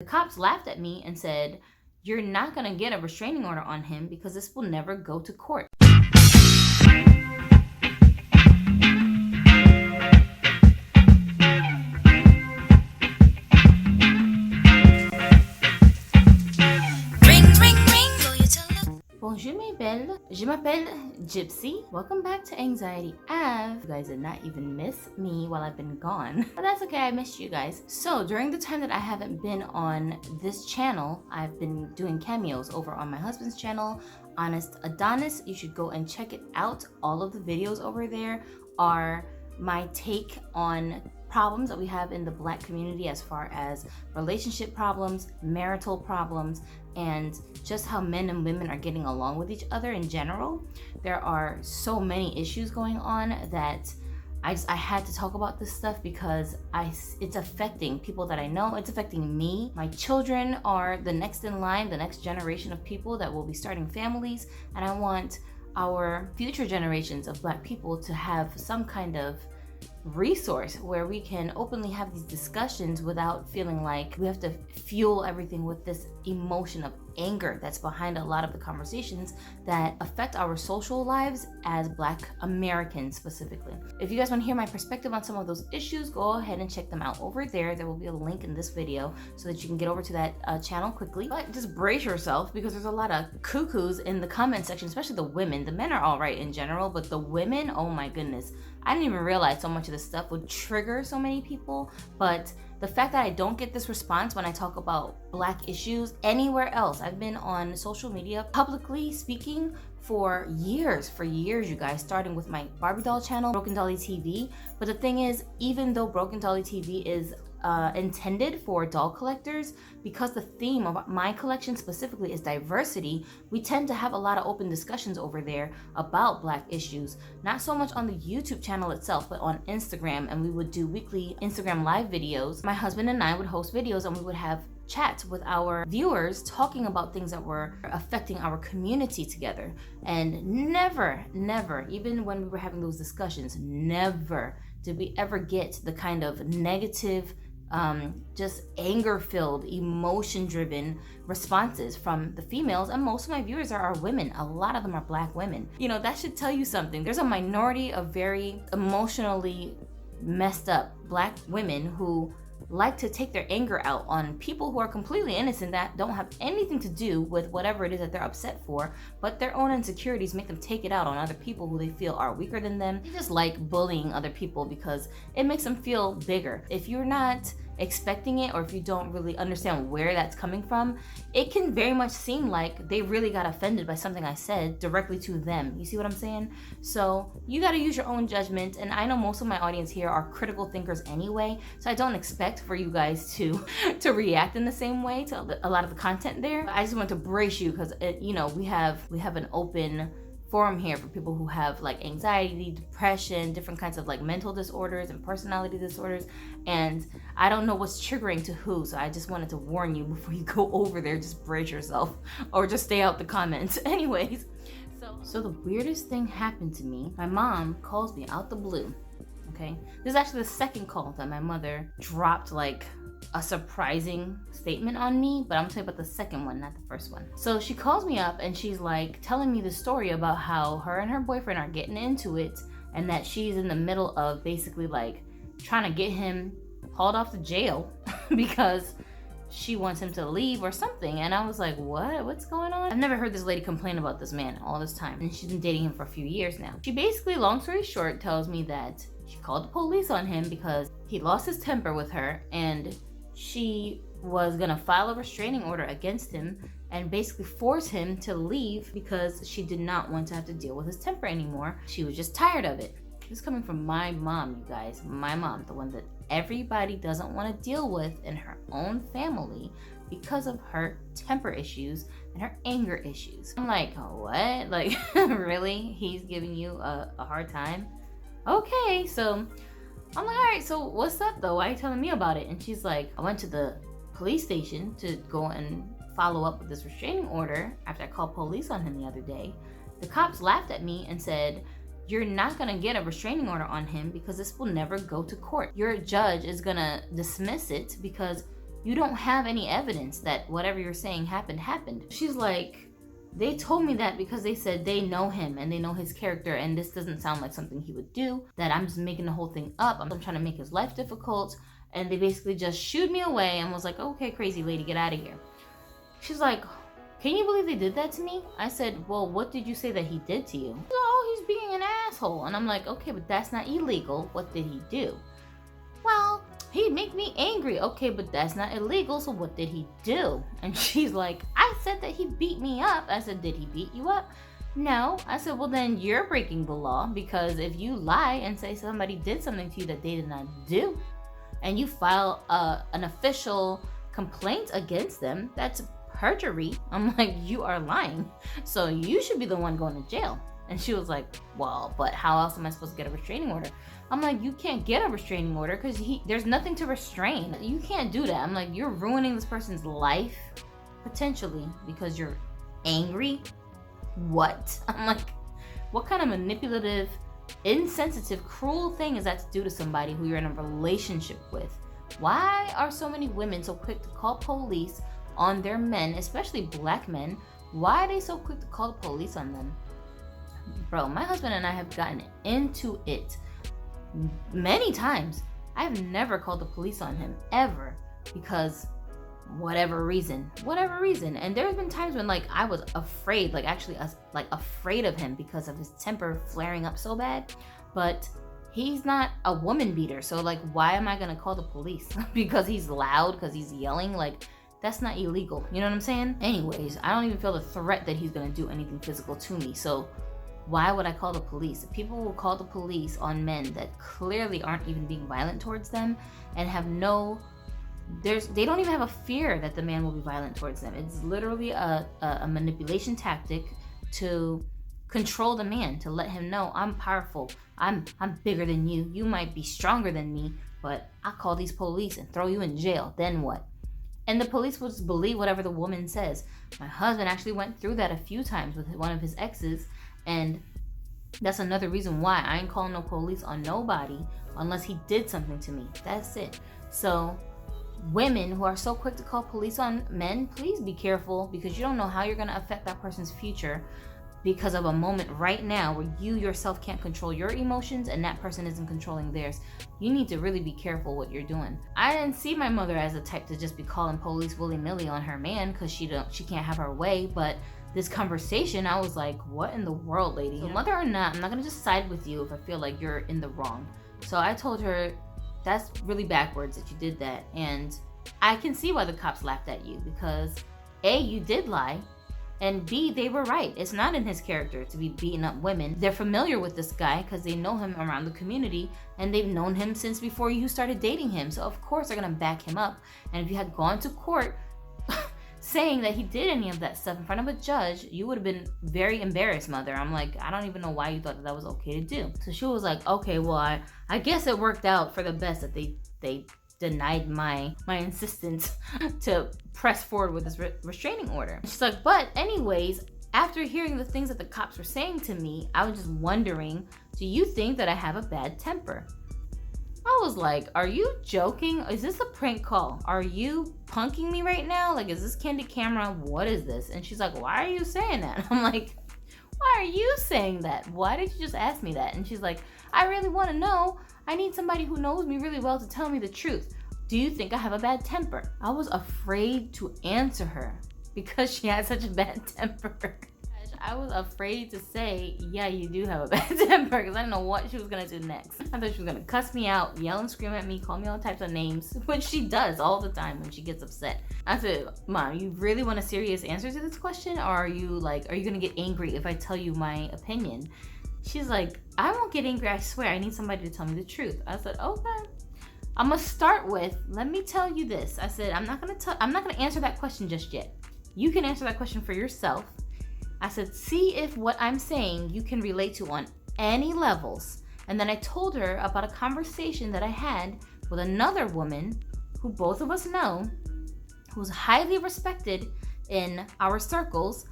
The cops laughed at me and said, "You're not gonna get a restraining order on him because this will never go to court." Bonjour mes belles, je m'appelle Gypsy. Welcome back to Anxiety Ave. You guys did not even miss me while I've been gone, but that's okay, I missed you guys. So during the time that I haven't been on this channel, I've been doing cameos over on my husband's channel, Honest Adonis. You should go and check it out. All of the videos over there are my take on problems that we have in the Black community as far as relationship problems, marital problems, and just how men and women are getting along with each other in general. There are so many issues going on that I had to talk about this stuff because it's affecting people that I know. It's affecting me. My children are the next in line, the next generation of people that will be starting families, and I want our future generations of Black people to have some kind of resource where we can openly have these discussions without feeling like we have to fuel everything with this emotion of anger that's behind a lot of the conversations that affect our social lives as Black Americans specifically. If you guys want to hear my perspective on some of those issues, go ahead and check them out over there. There will be a link in this video so that you can get over to that channel quickly. But just brace yourself because there's a lot of cuckoos in the comment section, especially the women. The men are all right in general, but the women, oh my goodness. I didn't even realize so much of this stuff would trigger so many people, but the fact that I don't get this response when I talk about Black issues anywhere else. I've been on social media publicly speaking for years, you guys, starting with my Barbie doll channel, Broken Dolly TV. But the thing is, even though Broken Dolly TV is intended for doll collectors, because the theme of my collection specifically is diversity, we tend to have a lot of open discussions over there about Black issues, not so much on the YouTube channel itself, but on Instagram. And we would do weekly Instagram live videos. My husband and I would host videos and we would have chats with our viewers talking about things that were affecting our community together. And never, even when we were having those discussions, never did we ever get the kind of negative, just anger-filled, emotion-driven responses from the females. And most of my viewers are women. A lot of them are Black women. You know, that should tell you something. There's a minority of very emotionally messed up Black women who like to take their anger out on people who are completely innocent, that don't have anything to do with whatever it is that they're upset for, but their own insecurities make them take it out on other people who they feel are weaker than them. They just like bullying other people because it makes them feel bigger. If you're not expecting it, or if you don't really understand where that's coming from, it can very much seem like they really got offended by something I said directly to them. You see what I'm saying? So you got to use your own judgment. And I know most of my audience here are critical thinkers anyway, so I don't expect for you guys to react in the same way to a lot of the content there. I just want to brace you because you know, we have an open forum here for people who have like anxiety, depression, different kinds of like mental disorders and personality disorders, and I don't know what's triggering to who, so I just wanted to warn you before you go over there. Just brace yourself or just stay out the comments. Anyways, so the weirdest thing happened to me. My mom calls me out the blue. Okay, this is actually the second call that my mother dropped like a surprising statement on me, but I'm gonna tell you about the second one, not the first one. So she calls me up and she's like telling me the story about how her and her boyfriend are getting into it, and that she's in the middle of basically like trying to get him hauled off to jail because she wants him to leave or something. And I was like, what's going on? I've never heard this lady complain about this man all this time, and she's been dating him for a few years now. She basically, long story short, tells me that she called the police on him because he lost his temper with her, and she was gonna file a restraining order against him and basically force him to leave because she did not want to have to deal with his temper anymore. She was just tired of it. This is coming from my mom, you guys. My mom, the one that everybody doesn't want to deal with in her own family because of her temper issues and her anger issues. I'm like, what? Like, really? He's giving you a hard time? Okay, so I'm like, all right, so what's up though? Why are you telling me about it? And she's like, I went to the police station to go and follow up with this restraining order after I called police on him the other day. The cops laughed at me and said, "You're not gonna get a restraining order on him because this will never go to court. Your judge is gonna dismiss it because you don't have any evidence that whatever you're saying happened. She's like, they told me that because they said they know him and they know his character, and this doesn't sound like something he would do, that I'm just making the whole thing up. I'm trying to make his life difficult. And they basically just shooed me away and was like, okay, crazy lady, get out of here. She's like, can you believe they did that to me? I said, well, what did you say that he did to you? She's like, oh, he's being an asshole. And I'm like, okay, but that's not illegal. What did he do? Well, he'd make me angry. Okay, but that's not illegal, so what did he do? And she's like, I said that he beat me up. I said, did he beat you up? No. I said, well, then you're breaking the law, because if you lie and say somebody did something to you that they did not do, and you file an official complaint against them, that's perjury. I'm like, you are lying. So you should be the one going to jail. And she was like, well, but how else am I supposed to get a restraining order? I'm like, you can't get a restraining order because there's nothing to restrain. You can't do that. I'm like, you're ruining this person's life, potentially, because you're angry. What? I'm like, what kind of manipulative, insensitive, cruel thing is that to do to somebody who you're in a relationship with? Why are so many women so quick to call police on their men, especially black men? Why are they so quick to call the police on them? Bro, my husband and I have gotten into it many times. I've never called the police on him, ever, because whatever reason. And there's been times when like I was afraid, like actually afraid of him because of his temper flaring up so bad. But he's not a woman beater, so like why am I gonna call the police? Because he's loud, because he's yelling? Like, that's not illegal, you know what I'm saying? Anyways, I don't even feel the threat that he's gonna do anything physical to me, so why would I call the police? People will call the police on men that clearly aren't even being violent towards them and have they don't even have a fear that the man will be violent towards them. It's literally a manipulation tactic to control the man, to let him know, I'm powerful, I'm bigger than you, you might be stronger than me, but I'll call these police and throw you in jail, then what? And the police will just believe whatever the woman says. My husband actually went through that a few times with one of his exes, and that's another reason why I ain't calling no police on nobody unless he did something to me. That's it. So women who are so quick to call police on men, please be careful, because you don't know how you're going to affect that person's future because of a moment right now where you yourself can't control your emotions and that person isn't controlling theirs. You need to really be careful what you're doing. I didn't see my mother as the type to just be calling police willy-nilly on her man because she can't have her way, but this conversation, I was like, what in the world, lady? So whether or not, I'm not gonna just side with you if I feel like you're in the wrong. So I told her, that's really backwards that you did that. And I can see why the cops laughed at you, because A, you did lie, and B, they were right. It's not in his character to be beating up women. They're familiar with this guy because they know him around the community, and they've known him since before you started dating him. So of course they're gonna back him up. And if you had gone to court saying that he did any of that stuff in front of a judge, you would have been very embarrassed, mother. I'm like, I don't even know why you thought that was okay to do. So she was like, okay, well, I guess it worked out for the best that they denied my insistence to press forward with this restraining order. She's like, but anyways, after hearing the things that the cops were saying to me, I was just wondering, do you think that I have a bad temper? I was like, are you joking? Is this a prank call? Are you punking me right now? Like, is this candid camera? What is this? And she's like, why are you saying that? I'm like, why are you saying that? Why did you just ask me that? And she's like, I really want to know. I need somebody who knows me really well to tell me the truth. Do you think I have a bad temper? I was afraid to answer her because she had such a bad temper. I was afraid to say, yeah, you do have a bad temper, because I didn't know what she was going to do next. I thought she was going to cuss me out, yell and scream at me, call me all types of names, which she does all the time when she gets upset. I said, Mom, you really want a serious answer to this question? Or are you going to get angry if I tell you my opinion? She's like, I won't get angry, I swear. I need somebody to tell me the truth. I said, okay. I'm going to start with, let me tell you this. I said, I'm not going to answer that question just yet. You can answer that question for yourself. I said, see if what I'm saying you can relate to on any levels. And then I told her about a conversation that I had with another woman who both of us know, who's highly respected in our circles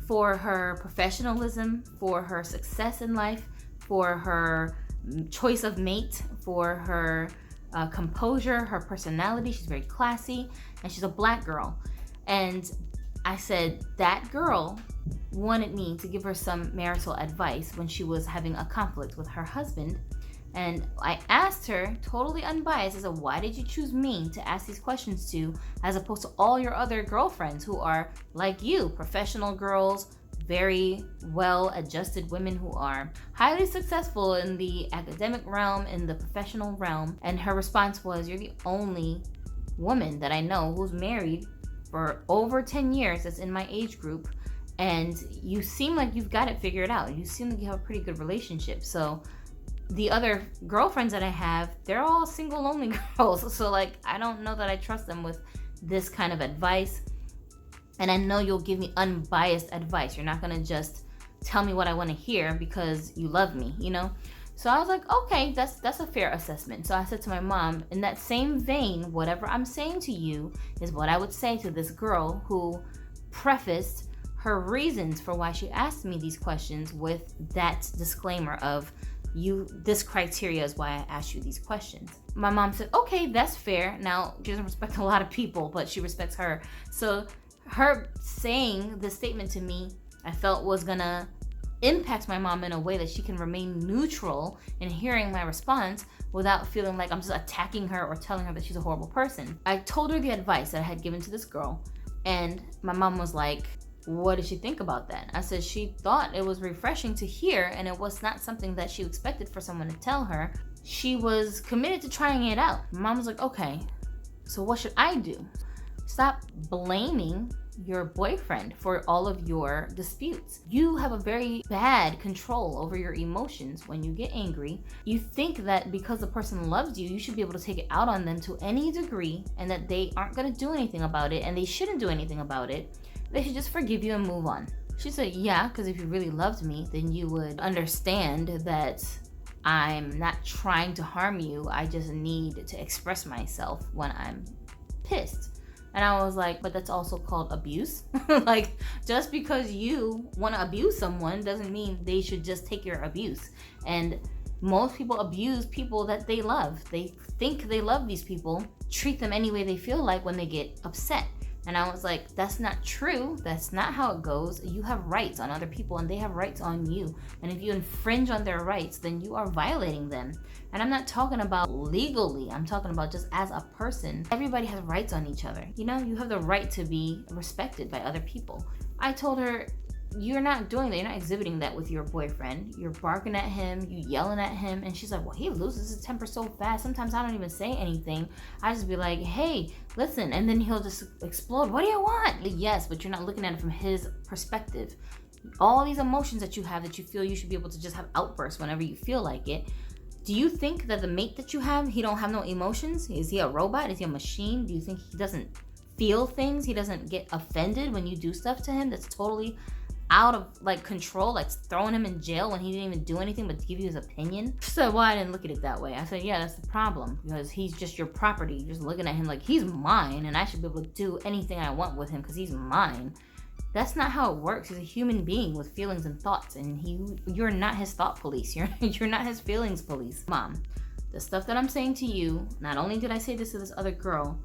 for her professionalism, for her success in life, for her choice of mate, for her composure, her personality. She's very classy, and she's a black girl. And I said that girl wanted me to give her some marital advice when she was having a conflict with her husband. And I asked her, totally unbiased, I said, why did you choose me to ask these questions to, as opposed to all your other girlfriends who are like you, professional girls, very well-adjusted women who are highly successful in the academic realm, in the professional realm. And her response was, you're the only woman that I know who's married for over 10 years that's in my age group, and you seem like you've got it figured out. You seem like you have a pretty good relationship. So the other girlfriends that I have, they're all single, lonely girls. So like, I don't know that I trust them with this kind of advice. And I know you'll give me unbiased advice. You're not gonna just tell me what I wanna hear because you love me, you know? So I was like, okay, that's a fair assessment. So I said to my mom, in that same vein, whatever I'm saying to you is what I would say to this girl who prefaced her reasons for why she asked me these questions with that disclaimer of, this criteria is why I asked you these questions. My mom said, okay, that's fair. Now, she doesn't respect a lot of people, but she respects her. So her saying this statement to me, I felt was gonna impact my mom in a way that she can remain neutral in hearing my response without feeling like I'm just attacking her or telling her that she's a horrible person. I told her the advice that I had given to this girl, and my mom was like, what did she think about that? I said she thought it was refreshing to hear, and it was not something that she expected for someone to tell her. She was committed to trying it out. Mom was like, okay, so what should I do? Stop blaming your boyfriend for all of your disputes. You have a very bad control over your emotions when you get angry. You think that because the person loves you, you should be able to take it out on them to any degree, and that they aren't gonna do anything about it, and they shouldn't do anything about it. They should just forgive you and move on. She said, yeah, because if you really loved me, then you would understand that I'm not trying to harm you. I just need to express myself when I'm pissed. And I was like, but that's also called abuse. Like, just because you want to abuse someone doesn't mean they should just take your abuse. And most people abuse people that they love. They think they love these people, treat them any way they feel like when they get upset. And I was like, that's not true. That's not how it goes. You have rights on other people, and they have rights on you. And if you infringe on their rights, then you are violating them. And I'm not talking about legally. I'm talking about just as a person. Everybody has rights on each other. You know, you have the right to be respected by other people. I told her, you're not doing that. You're not exhibiting that with your boyfriend. You're barking at him, you yelling at him. And she's like, well, he loses his temper so fast. Sometimes I don't even say anything. I just be like, hey, listen. And then he'll just explode. What do you want? Like, yes, but you're not looking at it from his perspective. All these emotions that you have that you feel you should be able to just have outbursts whenever you feel like it. Do you think that the mate that you have, he don't have no emotions? Is he a robot? Is he a machine? Do you think he doesn't feel things? He doesn't get offended when you do stuff to him that's totally out of like control, like throwing him in jail when he didn't even do anything but give you his opinion? She said, well, I didn't look at it that way. I said, yeah, that's the problem, because he's just your property. You're just looking at him like he's mine, and I should be able to do anything I want with him because he's mine. That's not how it works. He's a human being with feelings and thoughts, and you're not his thought police. You're not his feelings police. Mom, the stuff that I'm saying to you, not only did I say this to this other girl,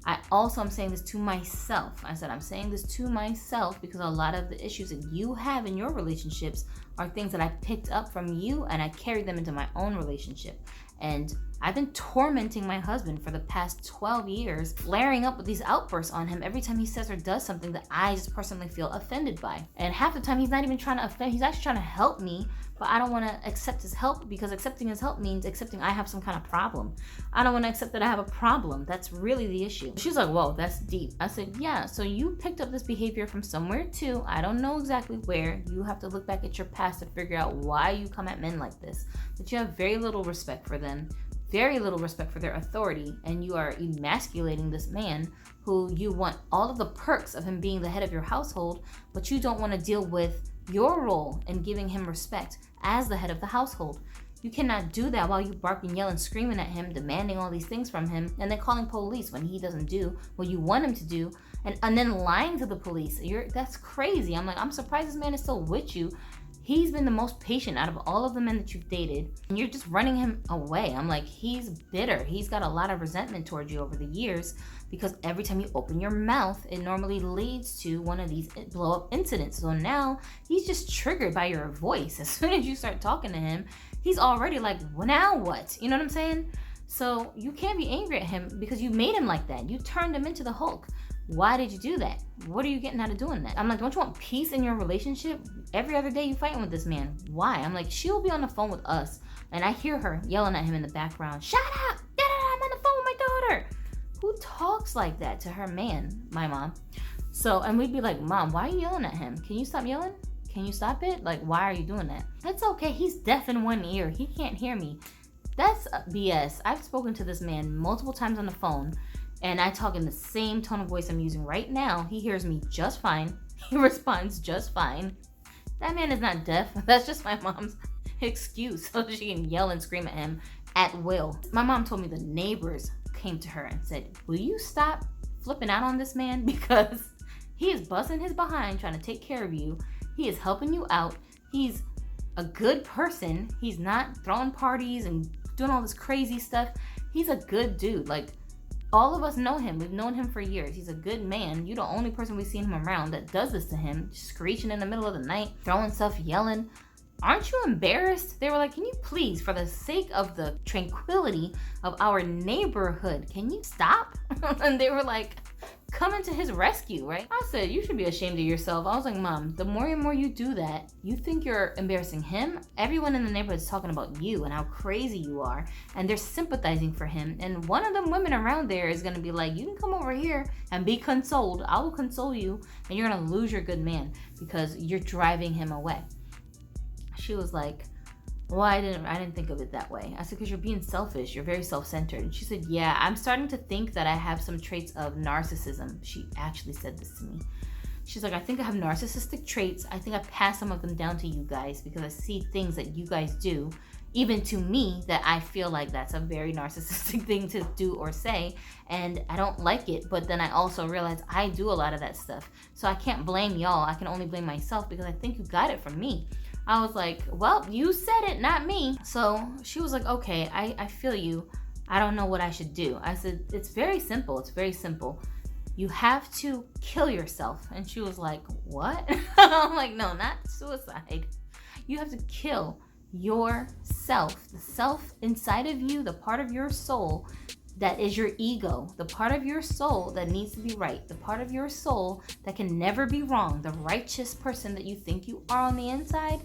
I also am saying this to myself. I said, I'm saying this to myself because a lot of the issues that you have in your relationships are things that I picked up from you, and I carried them into my own relationship. And I've been tormenting my husband for the past 12 years, flaring up with these outbursts on him every time he says or does something that I just personally feel offended by. And half the time he's not even trying to offend, he's actually trying to help me, but I don't want to accept his help, because accepting his help means accepting I have some kind of problem. I don't want to accept that I have a problem. That's really the issue. She's like, whoa, that's deep. I said, yeah, so you picked up this behavior from somewhere too. I don't know exactly where. You have to look back at your past to figure out why you come at men like this. That you have very little respect for them, very little respect for their authority, and you are emasculating this man who you want all of the perks of him being the head of your household, but you don't want to deal with your role in giving him respect as the head of the household. You cannot do that while you bark and yell and screaming at him, demanding all these things from him, and then calling police when he doesn't do what you want him to do, and then lying to the police. That's crazy. I'm like, I'm surprised this man is still with you. He's been the most patient out of all of the men that you've dated, and you're just running him away. I'm like, he's bitter. He's got a lot of resentment towards you over the years because every time you open your mouth, it normally leads to one of these blow-up incidents. So now he's just triggered by your voice. As soon as you start talking to him, he's already like, well, now what? You know what I'm saying? So you can't be angry at him because you made him like that. You turned him into the Hulk. Why did you do that? What are you getting out of doing that? I'm like, don't you want peace in your relationship? Every other day you fighting with this man. Why? I'm like, she'll be on the phone with us, and I hear her yelling at him in the background. Shut up! Get it! I'm on the phone with my daughter. Who talks like that to her man? My mom. So, and we'd be like, Mom, why are you yelling at him? Can you stop yelling? Can you stop it? Like, why are you doing that? It's okay. He's deaf in one ear. He can't hear me. That's BS. I've spoken to this man multiple times on the phone, and I talk in the same tone of voice I'm using right now. He hears me just fine. He responds just fine. That man is not deaf. That's just my mom's excuse so she can yell and scream at him at will. My mom told me the neighbors came to her and said, will you stop flipping out on this man? Because he is busting his behind trying to take care of you. He is helping you out. He's a good person. He's not throwing parties and doing all this crazy stuff. He's a good dude. Like, all of us know him. We've known him for years. He's a good man. You're the only person we've seen him around that does this to him, screeching in the middle of the night, throwing stuff, yelling. Aren't you embarrassed? They were like, can you please, for the sake of the tranquility of our neighborhood, can you stop? And they were like, coming to his rescue, right? I said, you should be ashamed of yourself. I was like, Mom, the more and more you do that, you think you're embarrassing him. Everyone in the neighborhood is talking about you and how crazy you are, and they're sympathizing for him. And one of them women around there is going to be like, you can come over here and be consoled. I will console you, and you're going to lose your good man because you're driving him away. She was like, well, I didn't think of it that way. I said, because you're being selfish. You're very self-centered. And she said, yeah, I'm starting to think that I have some traits of narcissism. She actually said this to me. She's like, I think I have narcissistic traits. I think I pass some of them down to you guys because I see things that you guys do, even to me, that I feel like that's a very narcissistic thing to do or say, and I don't like it. But then I also realize I do a lot of that stuff. So I can't blame y'all. I can only blame myself because I think you got it from me. I was like, well, you said it, not me. So she was like, okay, I feel you. I don't know what I should do. I said, it's very simple. It's very simple. You have to kill yourself. And she was like, what? I'm like, no, not suicide. You have to kill yourself, the self inside of you, the part of your soul that is your ego, the part of your soul that needs to be right, the part of your soul that can never be wrong, the righteous person that you think you are on the inside.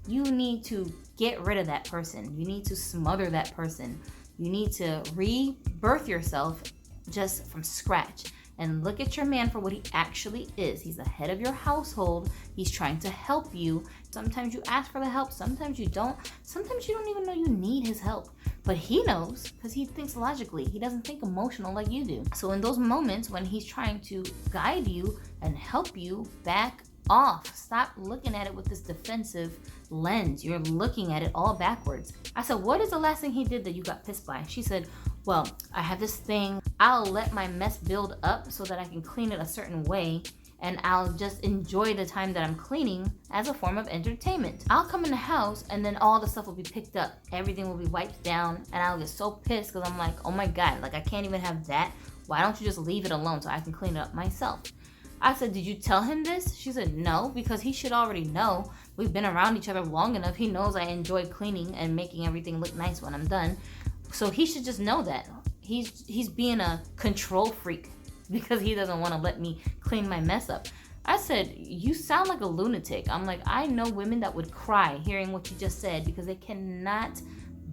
You need to get rid of that person. You need to smother that person. You need to rebirth yourself just from scratch and look at your man for what he actually is. He's the head of your household. He's trying to help you. Sometimes you ask for the help. Sometimes you don't. Sometimes you don't even know you need his help. But he knows because he thinks logically. He doesn't think emotional like you do. So in those moments when he's trying to guide you and help you, back off. Stop looking at it with this defensive lens. You're looking at it all backwards. I said, what is the last thing he did that you got pissed by? She said, well, I have this thing. I'll let my mess build up so that I can clean it a certain way, and I'll just enjoy the time that I'm cleaning as a form of entertainment. I'll come in the house and then all the stuff will be picked up. Everything will be wiped down, and I'll get so pissed because I'm like, oh my God, like I can't even have that. Why don't you just leave it alone so I can clean it up myself? I said, did you tell him this? She said, no, because he should already know. We've been around each other long enough. He knows I enjoy cleaning and making everything look nice when I'm done. So he should just know that. He's being a control freak because he doesn't want to let me clean my mess up. I said, you sound like a lunatic. I'm like, I know women that would cry hearing what you just said because they cannot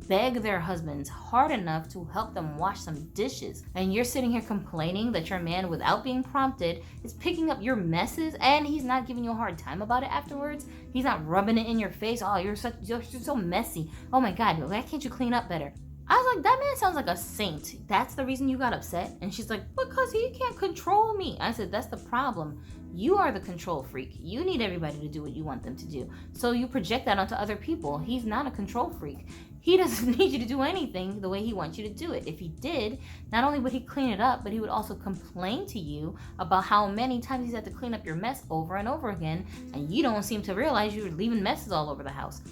beg their husbands hard enough to help them wash some dishes. And you're sitting here complaining that your man, without being prompted, is picking up your messes and he's not giving you a hard time about it afterwards. He's not rubbing it in your face. Oh, you're so messy. Oh my God, why can't you clean up better? I was like, that man sounds like a saint. That's the reason you got upset? And she's like, because he can't control me. I said, that's the problem. You are the control freak. You need everybody to do what you want them to do. So you project that onto other people. He's not a control freak. he doesn't need you to do anything the way he wants you to do it. If he did, not only would he clean it up, but he would also complain to you about how many times he's had to clean up your mess over and over again, and you don't seem to realize you're leaving messes all over the house.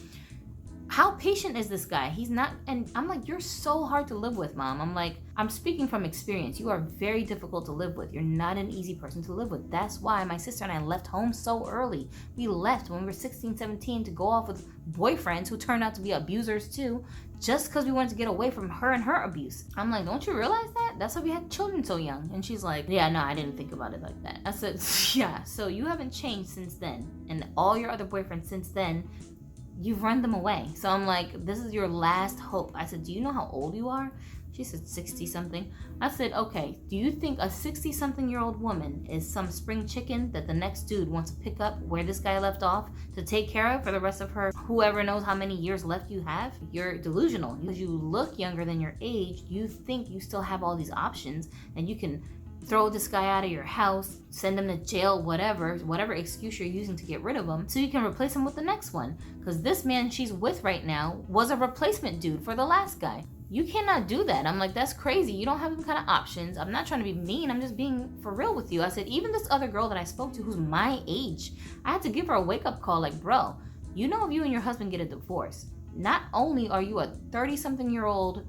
How patient is this guy? He's not, and I'm like, you're so hard to live with, Mom. I'm like, I'm speaking from experience. You are very difficult to live with. You're not an easy person to live with. That's why my sister and I left home so early. We left when we were 16, 17 to go off with boyfriends who turned out to be abusers too, just because we wanted to get away from her and her abuse. I'm like, don't you realize that? That's why we had children so young. And she's like, yeah, no, I didn't think about it like that. I said, yeah, so you haven't changed since then. And all your other boyfriends since then, you've run them away. So I'm like, this is your last hope. I said, do you know how old you are? She said 60 something. I said, okay, do you think a 60 something year old woman is some spring chicken that the next dude wants to pick up where this guy left off to take care of for the rest of her, whoever knows how many years left you have? You're delusional. Because you look younger than your age, you think you still have all these options and you can throw this guy out of your house, send him to jail, whatever excuse you're using to get rid of him, so you can replace him with the next one. Because this man she's with right now was a replacement dude for the last guy. You cannot do that. I'm like, that's crazy. You don't have them kind of options. I'm not trying to be mean. I'm just being for real with you. I said, even this other girl that I spoke to who's my age, I had to give her a wake-up call like, bro, you know if you and your husband get a divorce, not only are you a 30-something-year-old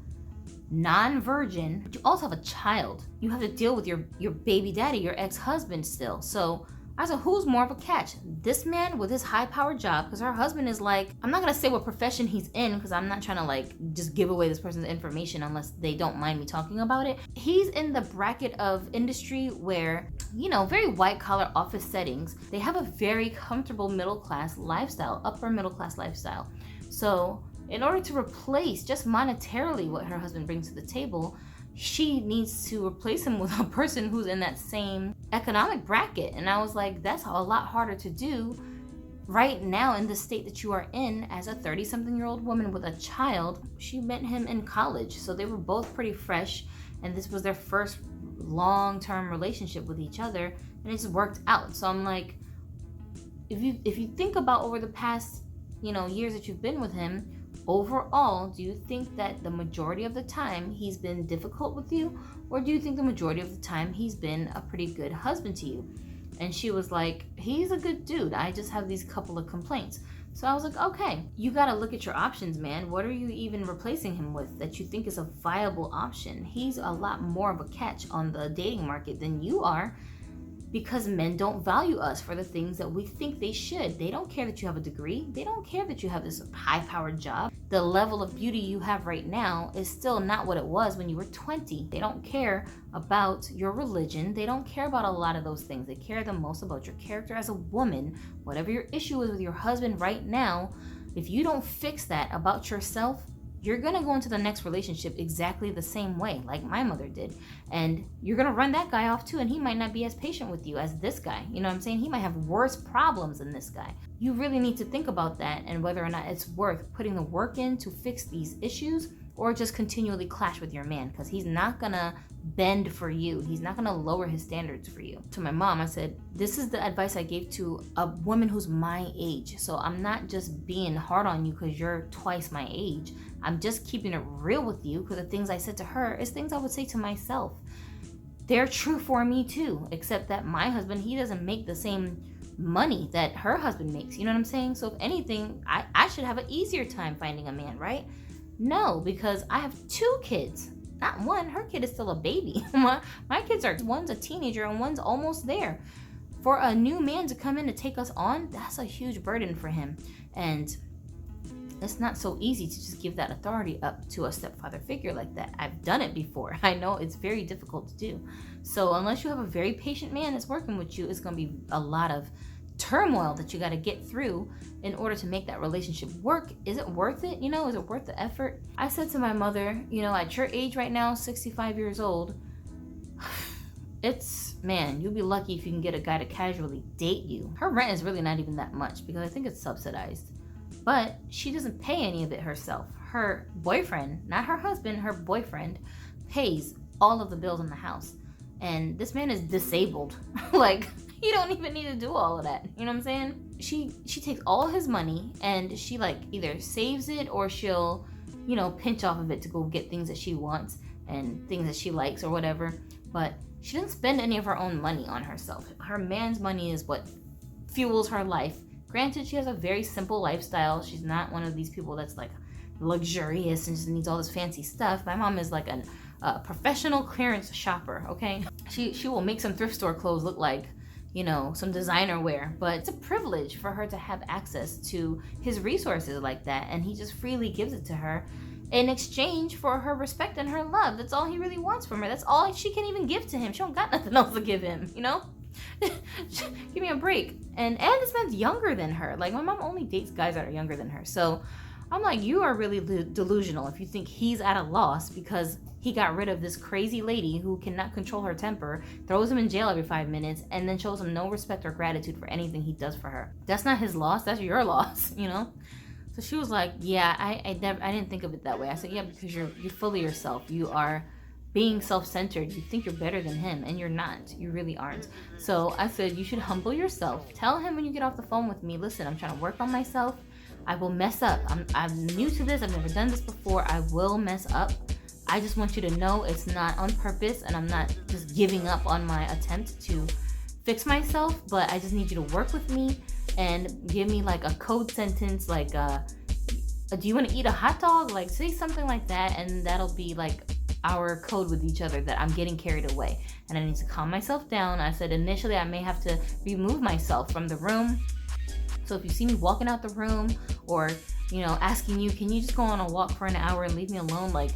non-virgin, but you also have a child. You have to deal with your baby daddy, your ex-husband still. So I said, who's more of a catch? This man with his high-powered job, because her husband is like, I'm not gonna say what profession he's in, because I'm not trying to like just give away this person's information unless they don't mind me talking about it. He's in the bracket of industry where, you know, very white-collar office settings, they have a very comfortable middle-class lifestyle, upper middle-class lifestyle. So in order to replace just monetarily what her husband brings to the table, she needs to replace him with a person who's in that same economic bracket. And I was like, that's a lot harder to do right now in the state that you are in as a 30-something-year-old woman with a child. She met him in college, so they were both pretty fresh, and this was their first long-term relationship with each other, and it just worked out. So I'm like, if you think about over the past, years that you've been with him, overall, do you think that the majority of the time he's been difficult with you, or do you think the majority of the time he's been a pretty good husband to you? And she was like, he's a good dude, I just have these couple of complaints. So I was like, okay, you gotta look at your options, man. What are you even replacing him with that you think is a viable option? He's a lot more of a catch on the dating market than you are, because men don't value us for the things that we think they should. They don't care that you have a degree. They don't care that you have this high-powered job. The level of beauty you have right now is still not what it was when you were 20. They don't care about your religion. They don't care about a lot of those things. They care the most about your character as a woman. Whatever your issue is with your husband right now, if you don't fix that about yourself, you're gonna go into the next relationship exactly the same way, like my mother did. And you're gonna run that guy off too, and he might not be as patient with you as this guy. You know what I'm saying? He might have worse problems than this guy. You really need to think about that and whether or not it's worth putting the work in to fix these issues, or just continually clash with your man, because he's not gonna bend for you. He's not gonna lower his standards for you. To my mom, I said, this is the advice I gave to a woman who's my age. So I'm not just being hard on you because you're twice my age. I'm just keeping it real with you, because the things I said to her is things I would say to myself. They're true for me too, except that my husband, he doesn't make the same money that her husband makes. You know what I'm saying? So if anything, I should have an easier time finding a man, right? No, because I have 2 kids, not one. Her kid is still a baby. My kids are, one's a teenager and one's almost there. For a new man to come in to take us on, that's a huge burden for him. And it's not so easy to just give that authority up to a stepfather figure like that. I've done it before. I know it's very difficult to do. So unless you have a very patient man that's working with you, it's going to be a lot of turmoil that you got to get through in order to make that relationship work. Is it worth it? Is it worth the effort? I said to my mother, at your age right now, 65 years old, you'll be lucky if you can get a guy to casually date you. Her rent is really not even that much because I think it's subsidized. But she doesn't pay any of it herself. Her boyfriend, not her husband, her boyfriend pays all of the bills in the house. And this man is disabled. Like, you don't even need to do all of that. You know what I'm saying? She takes all his money and she either saves it or she'll you know, pinch off of it to go get things that she wants and things that she likes or whatever. But she doesn't spend any of her own money on herself. Her man's money is what fuels her life. Granted, she has a very simple lifestyle. She's not one of these people that's like luxurious and just needs all this fancy stuff. My mom is like a professional clearance shopper, okay? She will make some thrift store clothes look like, you know, some designer wear, but it's a privilege for her to have access to his resources like that, and he just freely gives it to her in exchange for her respect and her love. That's all he really wants from her. That's all she can even give to him. She don't got nothing else to give him, you know? Give me a break. And this man's younger than her. Like, my mom only dates guys that are younger than her. So I'm like, you are really delusional if you think he's at a loss because he got rid of this crazy lady who cannot control her temper, throws him in jail every 5 minutes, and then shows him no respect or gratitude for anything he does for her. That's not his loss. That's your loss, you know? So she was like, yeah, I didn't think of it that way. I said, yeah, because you're full of yourself. You are being self-centered. You think you're better than him, and you're not. You really aren't. So I said, you should humble yourself. Tell him when you get off the phone with me, listen, I'm trying to work on myself. I will mess up. I'm new to this. I've never done this before. I will mess up. I just want you to know it's not on purpose, and I'm not just giving up on my attempt to fix myself, but I just need you to work with me and give me like a code sentence, like, do you want to eat a hot dog? Like, say something like that, and that'll be like our code with each other that I'm getting carried away. And I need to calm myself down. I said initially I may have to remove myself from the room. So if you see me walking out the room or, you know, asking you, can you just go on a walk for an hour and leave me alone? Like,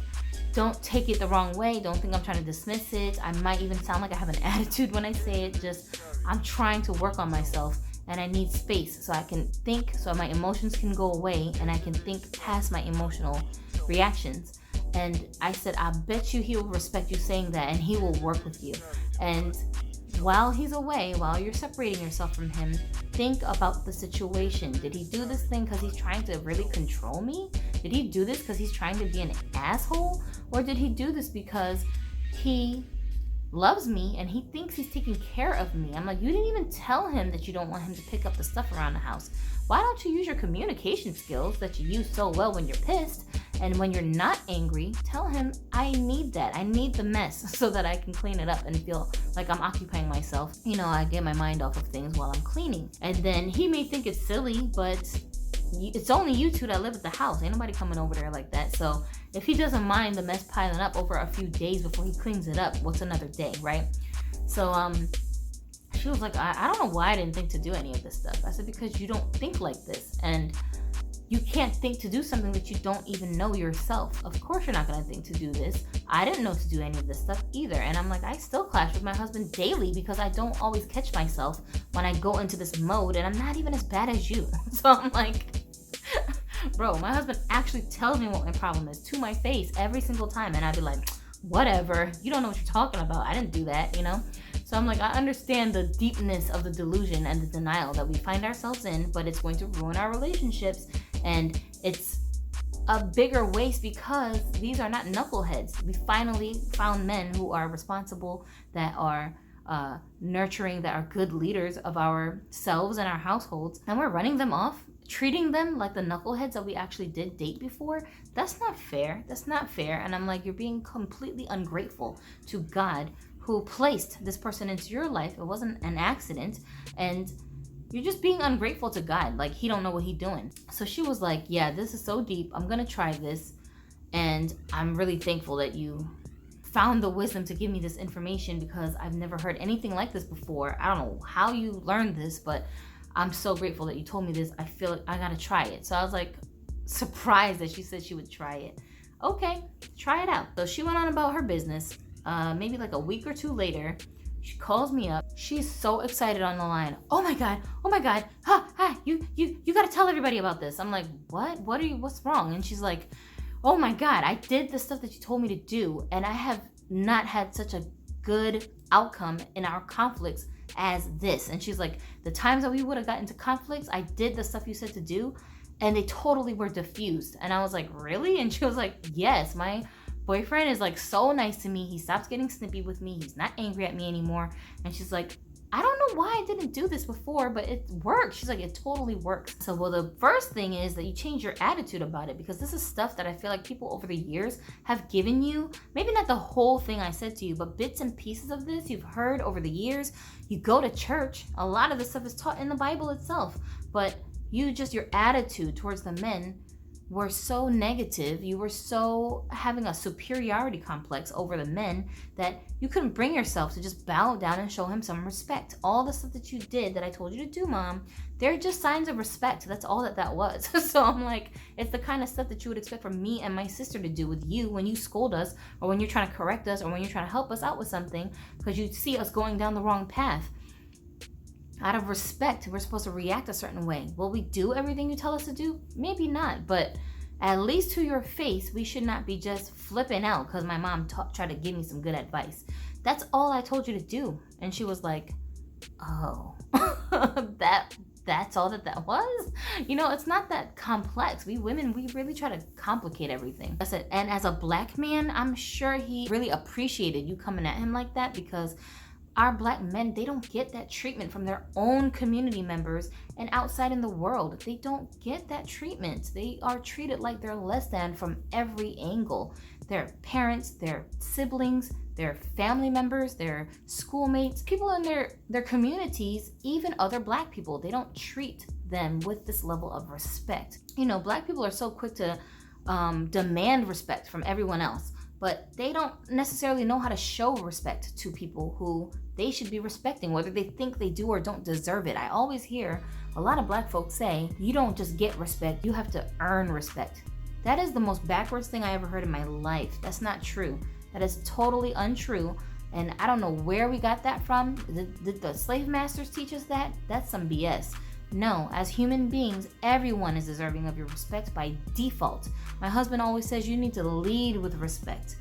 don't take it the wrong way. Don't think I'm trying to dismiss it. I might even sound like I have an attitude when I say it. Just, I'm trying to work on myself and I need space so I can think, so my emotions can go away and I can think past my emotional reactions. And I said, I bet you he will respect you saying that and he will work with you. And while he's away, while you're separating yourself from him, think about the situation. Did he do this thing because he's trying to really control me? Did he do this because he's trying to be an asshole? Or did he do this because he loves me and he thinks he's taking care of me? I'm like, you didn't even tell him that you don't want him to pick up the stuff around the house. Why don't you use your communication skills that you use so well when you're pissed? And when you're not angry, tell him, I need that. I need the mess so that I can clean it up and feel like I'm occupying myself. You know, I get my mind off of things while I'm cleaning. And then he may think it's silly, but it's only you two that live at the house. Ain't nobody coming over there like that. So if he doesn't mind the mess piling up over a few days before he cleans it up, what's another day, right? So she was like, I don't know why I didn't think to do any of this stuff. I said, because you don't think like this. And you can't think to do something that you don't even know yourself. Of course you're not going to think to do this. I didn't know to do any of this stuff either. And I'm like, I still clash with my husband daily because I don't always catch myself when I go into this mode and I'm not even as bad as you. So I'm like, bro, my husband actually tells me what my problem is to my face every single time. And I'd be like, whatever, you don't know what you're talking about. I didn't do that, you know? So I'm like, I understand the deepness of the delusion and the denial that we find ourselves in, but it's going to ruin our relationships. And it's a bigger waste because these are not knuckleheads. We finally found men who are responsible, that are nurturing, that are good leaders of ourselves and our households. And we're running them off, treating them like the knuckleheads that we actually did date before. That's not fair. That's not fair. And I'm like, you're being completely ungrateful to God who placed this person into your life. It wasn't an accident. And you're just being ungrateful to God. Like, he don't know what he doing. So she was like, yeah, this is so deep. I'm going to try this. And I'm really thankful that you found the wisdom to give me this information because I've never heard anything like this before. I don't know how you learned this, but I'm so grateful that you told me this. I feel like I got to try it. So I was like surprised that she said she would try it. Okay, try it out. So she went on about her business. Maybe like a week or two later, she calls me up. She's so excited on the line. Oh my God, you gotta tell everybody about this. I'm like, what's wrong? And she's like, oh my God, I did the stuff that you told me to do, and I have not had such a good outcome in our conflicts as this. And she's like, the times that we would have gotten into conflicts, I did the stuff you said to do, and they totally were diffused. And I was like, really? And she was like, yes, my boyfriend is like so nice to me. He stops getting snippy with me. He's not angry at me anymore. And she's like, I don't know why I didn't do this before, but it works. She's like, it totally works. So, well, the first thing is that you change your attitude about it, because this is stuff that I feel like people over the years have given you. Maybe not the whole thing I said to you, but bits and pieces of this you've heard over the years. You go to church, a lot of this stuff is taught in the Bible itself, but your attitude towards the men were so negative, you were so having a superiority complex over the men that you couldn't bring yourself to just bow down and show him some respect. All the stuff that you did that I told you to do, Mom, they're just signs of respect. That's all that was. So I'm like, it's the kind of stuff that you would expect from me and my sister to do with you when you scold us, or when you're trying to correct us, or when you're trying to help us out with something because you see us going down the wrong path. Out of respect, we're supposed to react a certain way. Will we do everything you tell us to do? Maybe not, but at least to your face, we should not be just flipping out because my mom tried to give me some good advice. That's all I told you to do. And she was like, oh, that's all that was? You know, it's not that complex. We women, we really try to complicate everything. I said, and as a black man, I'm sure he really appreciated you coming at him like that, because our black men, they don't get that treatment from their own community members and outside in the world. They don't get that treatment. They are treated like they're less than from every angle. Their parents, their siblings, their family members, their schoolmates, people in their communities, even other black people, they don't treat them with this level of respect. You know, black people are so quick to demand respect from everyone else, but they don't necessarily know how to show respect to people who they should be respecting, whether they think they do or don't deserve it. I always hear a lot of black folks say, you don't just get respect, you have to earn respect. That is the most backwards thing I ever heard in my life. That's not true. That is totally untrue. And I don't know where we got that from. Did the slave masters teach us that? That's some BS. No, as human beings, everyone is deserving of your respect by default. My husband always says you need to lead with respect.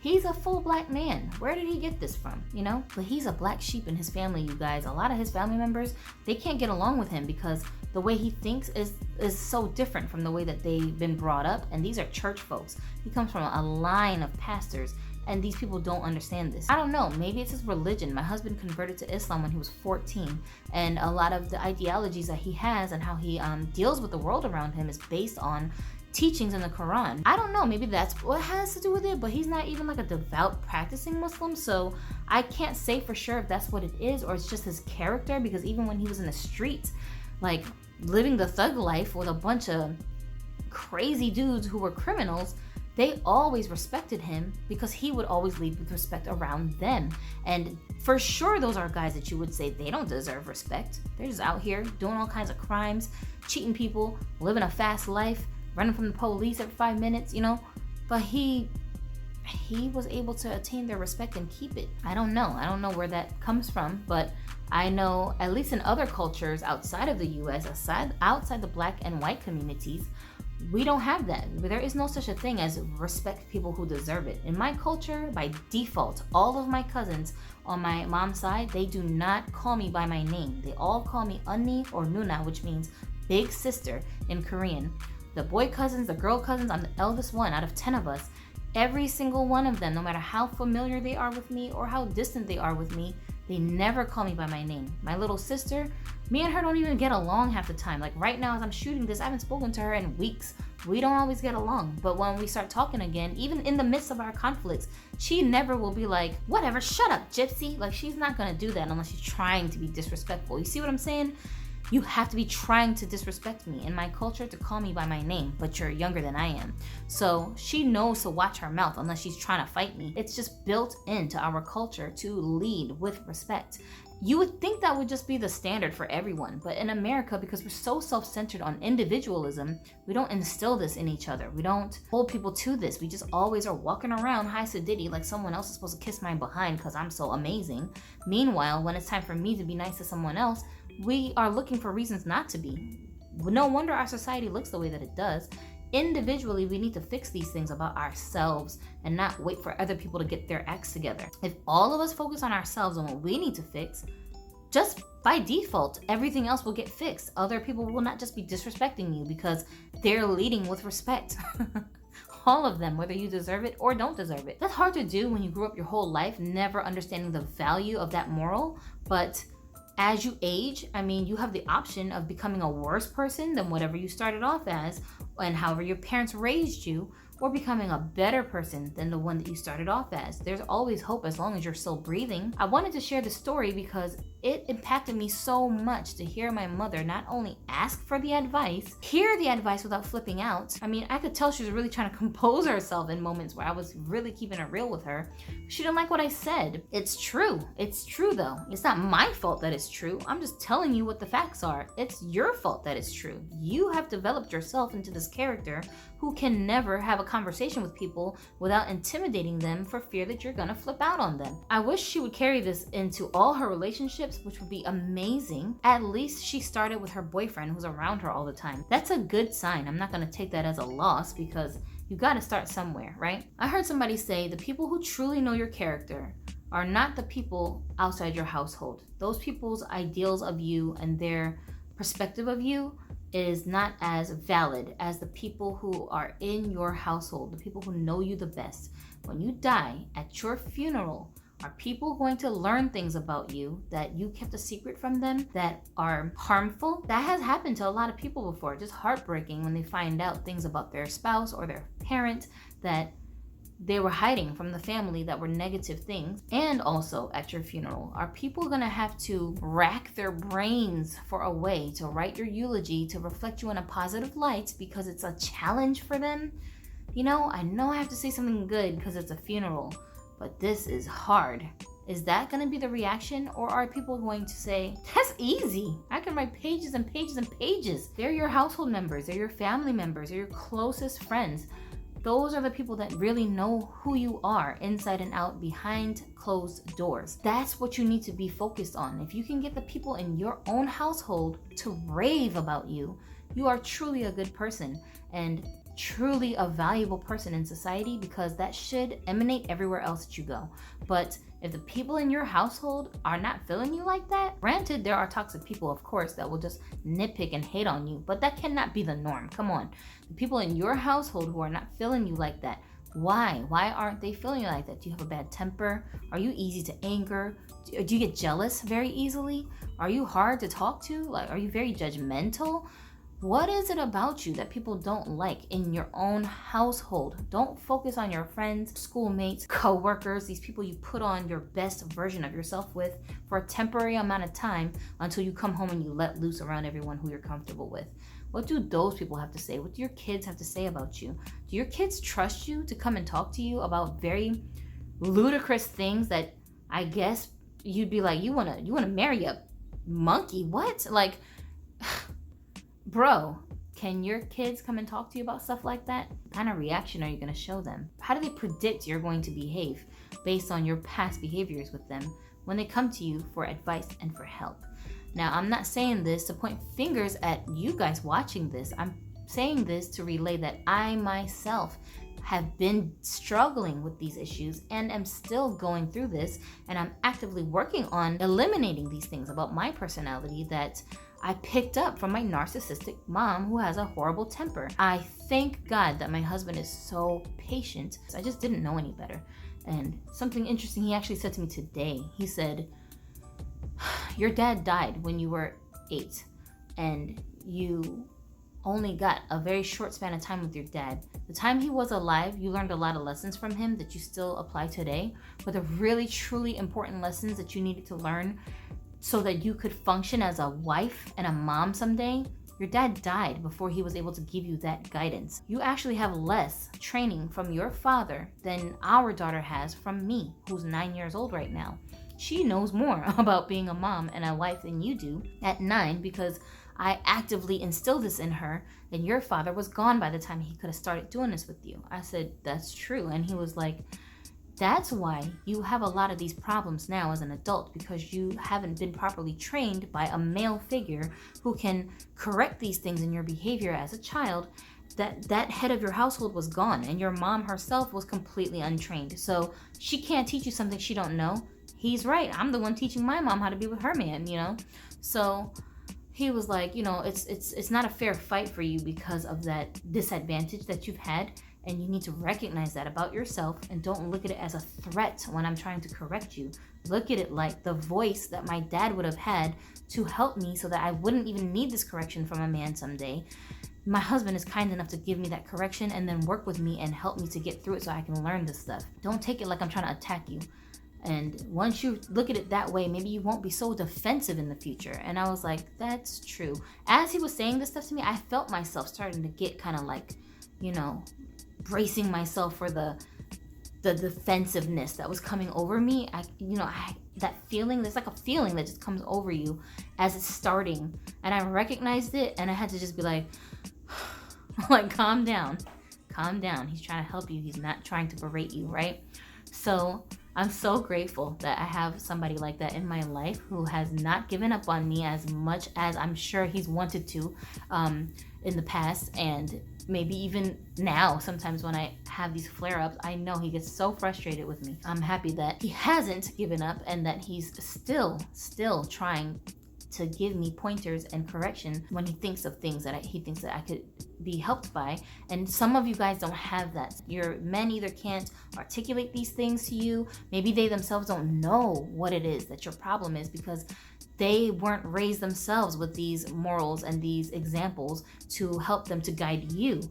He's a full black man. Where did he get this from, you know? But he's a black sheep in his family, you guys. A lot of his family members, they can't get along with him because the way he thinks is so different from the way that they've been brought up. And these are church folks. He comes from a line of pastors, and these people don't understand this. I don't know, maybe it's his religion. My husband converted to Islam when he was 14, and a lot of the ideologies that he has and how he deals with the world around him is based on teachings in the Quran. I don't know, maybe that's what has to do with it, but he's not even like a devout practicing Muslim, so I can't say for sure if that's what it is or it's just his character, because even when he was in the streets, like living the thug life with a bunch of crazy dudes who were criminals, they always respected him because he would always lead with respect around them. And for sure, those are guys that you would say they don't deserve respect. They're just out here doing all kinds of crimes, cheating people, living a fast life, running from the police every 5 minutes, you know? But he was able to attain their respect and keep it. I don't know where that comes from, but I know at least in other cultures outside of the US, outside the black and white communities, we don't have that. There is no such a thing as respect people who deserve it. In my culture, by default, all of my cousins on my mom's side, they do not call me by my name. They all call me Unni or Nuna, which means big sister in Korean. The boy cousins, the girl cousins, I'm the eldest one out of 10 of us. Every single one of them, no matter how familiar they are with me or how distant they are with me, they never call me by my name. My little sister, me and her don't even get along half the time. Like right now as I'm shooting this, I haven't spoken to her in weeks. We don't always get along. But when we start talking again, even in the midst of our conflicts, she never will be like, whatever, shut up, Gypsy. Like she's not gonna do that unless she's trying to be disrespectful. You see what I'm saying? You have to be trying to disrespect me in my culture to call me by my name, but you're younger than I am. So she knows to watch her mouth unless she's trying to fight me. It's just built into our culture to lead with respect. You would think that would just be the standard for everyone, but in America, because we're so self-centered on individualism, we don't instill this in each other. We don't hold people to this. We just always are walking around high sedity like someone else is supposed to kiss my behind because I'm so amazing. Meanwhile, when it's time for me to be nice to someone else, we are looking for reasons not to be. No wonder our society looks the way that it does. Individually, we need to fix these things about ourselves and not wait for other people to get their acts together. If all of us focus on ourselves and what we need to fix, just by default, everything else will get fixed. Other people will not just be disrespecting you because they're leading with respect. all of them, whether you deserve it or don't deserve it. That's hard to do when you grew up your whole life never understanding the value of that moral, but as you age, I mean, you have the option of becoming a worse person than whatever you started off as and however your parents raised you, or becoming a better person than the one that you started off as. There's always hope as long as you're still breathing. I wanted to share the story because it impacted me so much to hear my mother not only ask for the advice, hear the advice without flipping out. I mean, I could tell she was really trying to compose herself in moments where I was really keeping it real with her. She didn't like what I said. It's true. It's true though. It's not my fault that it's true. I'm just telling you what the facts are. It's your fault that it's true. You have developed yourself into this character who can never have a conversation with people without intimidating them for fear that you're gonna flip out on them. I wish she would carry this into all her relationships, which would be amazing. At least she started with her boyfriend who's around her all the time. That's a good sign. I'm not gonna take that as a loss because you gotta start somewhere, right? I heard somebody say the people who truly know your character are not the people outside your household. Those people's ideals of you and their perspective of you is not as valid as the people who are in your household, the people who know you the best. When you die, at your funeral, are people going to learn things about you that you kept a secret from them that are harmful? That has happened to a lot of people before. Just heartbreaking when they find out things about their spouse or their parent that they were hiding from the family that were negative things. And also at your funeral, are people gonna have to rack their brains for a way to write your eulogy to reflect you in a positive light because it's a challenge for them? You know I have to say something good because it's a funeral, but this is hard. Is that gonna be the reaction? Or are people going to say, that's easy, I can write pages and pages and pages? They're your household members, they're your family members, they're your closest friends. Those are the people that really know who you are inside and out behind closed doors. That's what you need to be focused on. If you can get the people in your own household to rave about you, you are truly a good person and truly a valuable person in society, because that should emanate everywhere else that you go. But if the people in your household are not feeling you like that, granted, there are toxic people, of course, that will just nitpick and hate on you, but that cannot be the norm. Come on. The people in your household who are not feeling you like that, why? Why aren't they feeling you like that? Do you have a bad temper? Are you easy to anger? Do you get jealous very easily? Are you hard to talk to? Like, are you very judgmental? What is it about you that people don't like in your own household? Don't focus on your friends, schoolmates, co-workers, these people you put on your best version of yourself with for a temporary amount of time until you come home and you let loose around everyone who you're comfortable with. What do those people have to say? What do your kids have to say about you? Do your kids trust you to come and talk to you about very ludicrous things that I guess you'd be like, you wanna marry a monkey? What? Like, bro, can your kids come and talk to you about stuff like that? What kind of reaction are you going to show them? How do they predict you're going to behave based on your past behaviors with them when they come to you for advice and for help? Now, I'm not saying this to point fingers at you guys watching this. I'm saying this to relay that I myself have been struggling with these issues and am still going through this, and I'm actively working on eliminating these things about my personality that I picked up from my narcissistic mom who has a horrible temper. I thank God that my husband is so patient. I just didn't know any better. And something interesting he actually said to me today. He said, your dad died when you were 8 and you only got a very short span of time with your dad. The time he was alive, you learned a lot of lessons from him that you still apply today, but the really truly important lessons that you needed to learn so that you could function as a wife and a mom someday, your dad died before he was able to give you that guidance. You actually have less training from your father than our daughter has from me, who's 9 years old right now. She knows more about being a mom and a wife than you do at 9 because I actively instilled this in her, and your father was gone by the time he could have started doing this with you. I said, that's true. And he was like, that's why you have a lot of these problems now as an adult, because you haven't been properly trained by a male figure who can correct these things in your behavior as a child. That head of your household was gone, and your mom herself was completely untrained. So she can't teach you something she don't know. He's right. I'm the one teaching my mom how to be with her man, you know? So he was like, you know, it's not a fair fight for you because of that disadvantage that you've had. And you need to recognize that about yourself and don't look at it as a threat when I'm trying to correct you. Look at it like the voice that my dad would have had to help me so that I wouldn't even need this correction from a man someday. My husband is kind enough to give me that correction and then work with me and help me to get through it so I can learn this stuff. Don't take it like I'm trying to attack you. And once you look at it that way, maybe you won't be so defensive in the future. And I was like, that's true. As he was saying this stuff to me, I felt myself starting to get kind of like, you know, bracing myself for the defensiveness that was coming over me. That feeling, there's like a feeling that just comes over you as it's starting. And I recognized it and I had to just be like, like, calm down. Calm down. He's trying to help you. He's not trying to berate you, right? So I'm so grateful that I have somebody like that in my life who has not given up on me as much as I'm sure he's wanted to in the past, and maybe even now. Sometimes when I have these flare-ups, I know he gets so frustrated with me. I'm happy that he hasn't given up and that he's still trying to give me pointers and correction when he thinks of things that he thinks that I could be helped by. And some of you guys don't have that. Your men either can't articulate these things to you, maybe they themselves don't know what it is that your problem is because they weren't raised themselves with these morals and these examples to help them to guide you.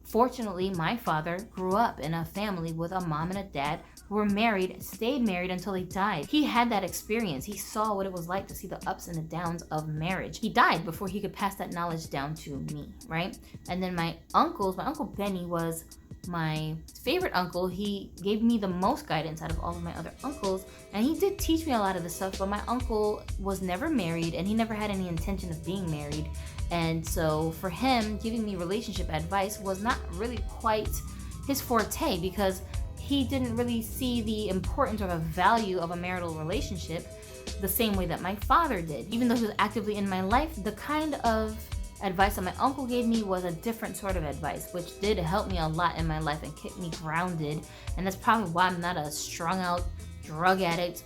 Fortunately, my father grew up in a family with a mom and a dad who were married, stayed married until they died. He had that experience. He saw what it was like to see the ups and the downs of marriage. He died before he could pass that knowledge down to me, right? And then my Uncle Benny was my favorite uncle. He gave me the most guidance out of all of my other uncles, and he did teach me a lot of this stuff, but my uncle was never married and he never had any intention of being married. And so for him, giving me relationship advice was not really quite his forte because he didn't really see the importance or the value of a marital relationship the same way that my father did. Even though he was actively in my life, the kind of advice that my uncle gave me was a different sort of advice, which did help me a lot in my life and kept me grounded. And that's probably why I'm not a strung out drug addict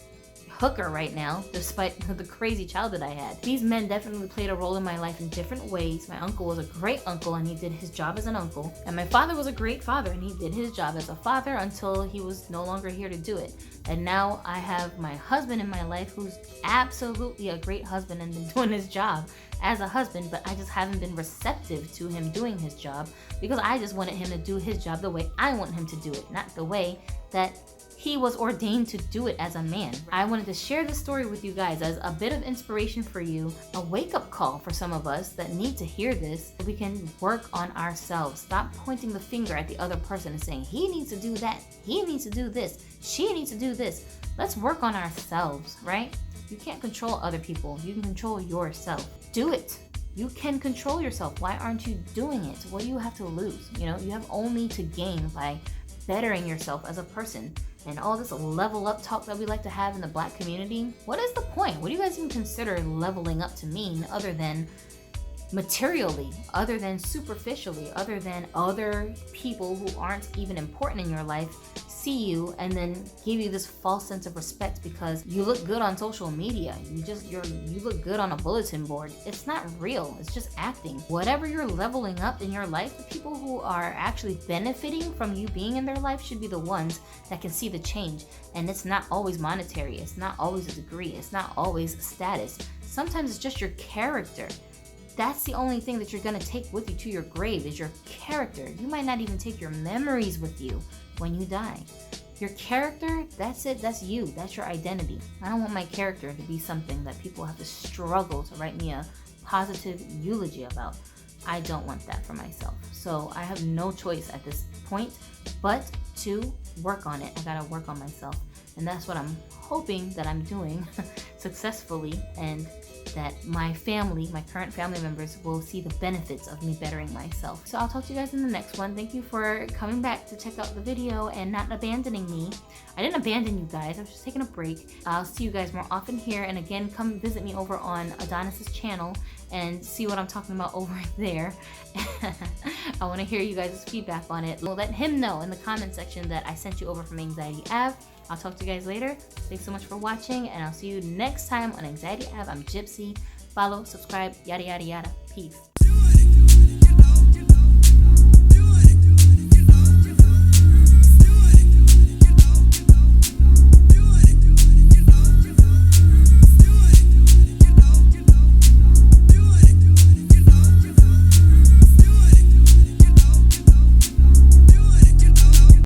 hooker right now, despite the crazy childhood I had. These men definitely played a role in my life in different ways. My uncle was a great uncle and he did his job as an uncle. And my father was a great father and he did his job as a father until he was no longer here to do it. And now I have my husband in my life who's absolutely a great husband and been doing his job as a husband, but I just haven't been receptive to him doing his job because I just wanted him to do his job the way I want him to do it, not the way that he was ordained to do it as a man. I wanted to share this story with you guys as a bit of inspiration for you, a wake-up call for some of us that need to hear this. We can work on ourselves. Stop pointing the finger at the other person and saying, he needs to do that, he needs to do this, she needs to do this. Let's work on ourselves, right? You can't control other people. You can control yourself. Do it. You can control yourself. Why aren't you doing it? What do you have to lose? You know, you have only to gain by bettering yourself as a person. And all this level up talk that we like to have in the Black community, what is the point? What do you guys even consider leveling up to mean other than materially, other than superficially, other than other people who aren't even important in your life see you and then give you this false sense of respect because you look good on social media. You look good on a bulletin board. It's not real. It's just acting. Whatever you're leveling up in your life, the people who are actually benefiting from you being in their life should be the ones that can see the change. And it's not always monetary. It's not always a degree. It's not always status. Sometimes it's just your character. That's the only thing that you're going to take with you to your grave is your character. You might not even take your memories with you when you die. Your character, that's it. That's you. That's your identity. I don't want my character to be something that people have to struggle to write me a positive eulogy about. I don't want that for myself. So I have no choice at this point but to work on it. I gotta work on myself. And that's what I'm hoping that I'm doing successfully, and that my family, my current family members, will see the benefits of me bettering myself. So I'll talk to you guys in the next one. Thank you for coming back to check out the video and not abandoning me. I didn't abandon you guys. I was just taking a break. I'll see you guys more often here. And again, come visit me over on Adonis's channel and see what I'm talking about over there. I want to hear you guys' feedback on it. Let him know in the comment section that I sent you over from Anxiety Ave. I'll talk to you guys later. Thanks so much for watching, and I'll see you next time on Anxiety Ave. I'm Gypsy. Follow, subscribe, yada, yada, yada. Peace.